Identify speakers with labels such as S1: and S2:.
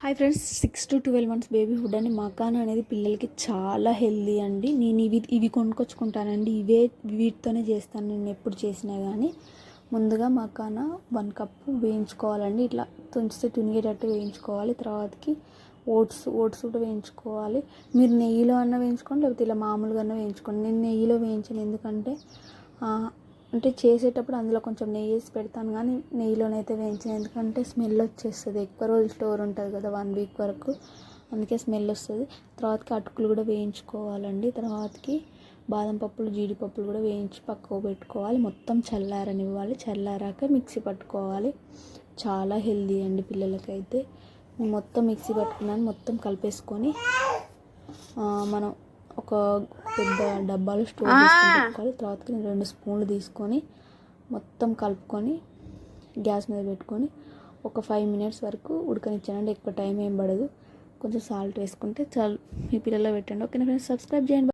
S1: Hi friends, 6 to 12 months baby food అండి. మకానా అనేది పిల్లలకి చాలా హెల్దీ అండి. నేను ఇవి కొనుక్కొచ్చుకుంటానండి. వీటితోనే చేస్తాను నేను ఎప్పుడు చేసినా కానీ. ముందుగా మకానా 1 కప్ వేయించుకోవాలండి. ఇట్లా తుంచితే తునిగేటట్టు వేయించుకోవాలి. తర్వాతకి ఓట్స్ కూడా వేయించుకోవాలి. మీరు నెయ్యిలో అన్న వేయించుకోండి, లేకపోతే ఇలా మామూలుగా అన్న వేయించుకోండి. నేను నెయ్యిలో వేయించాను, ఎందుకంటే అంటే చేసేటప్పుడు అందులో కొంచెం నెయ్యి వేసి పెడతాను, కానీ నెయ్యిలోనైతే వేయించాను. ఎందుకంటే స్మెల్ వచ్చేస్తుంది, ఎక్కువ రోజులు స్టోర్ ఉంటుంది కదా, 1 వీక్ వరకు, అందుకే స్మెల్ వస్తుంది. తర్వాతకి అటుకులు కూడా వేయించుకోవాలండి. తర్వాతకి బాదం పప్పులు, జీడిపప్పులు కూడా వేయించి పక్కకు పెట్టుకోవాలి. మొత్తం చల్లారనివ్వాలి. చల్లారాక మిక్సీ పట్టుకోవాలి. చాలా హెల్దీ అండి పిల్లలకైతే. మొత్తం మిక్సీ పట్టుకున్నాను. మొత్తం కలిపేసుకొని మనం ఒక పెద్ద డబ్బాలో స్టోర్ చేసుకొని పెట్టుకోవాలి. తర్వాతకి నేను 2 స్పూన్లు తీసుకొని మొత్తం కలుపుకొని గ్యాస్ మీద పెట్టుకొని ఒక 5 minutes వరకు ఉడకనిచ్చానండి. ఎక్కువ టైం ఏం పడదు. కొంచెం సాల్ట్ వేసుకుంటే చాలు. మీ పిల్లల్లో పెట్టండి. ఓకేనా ఫ్రెండ్స్, సబ్స్క్రైబ్ చేయండి.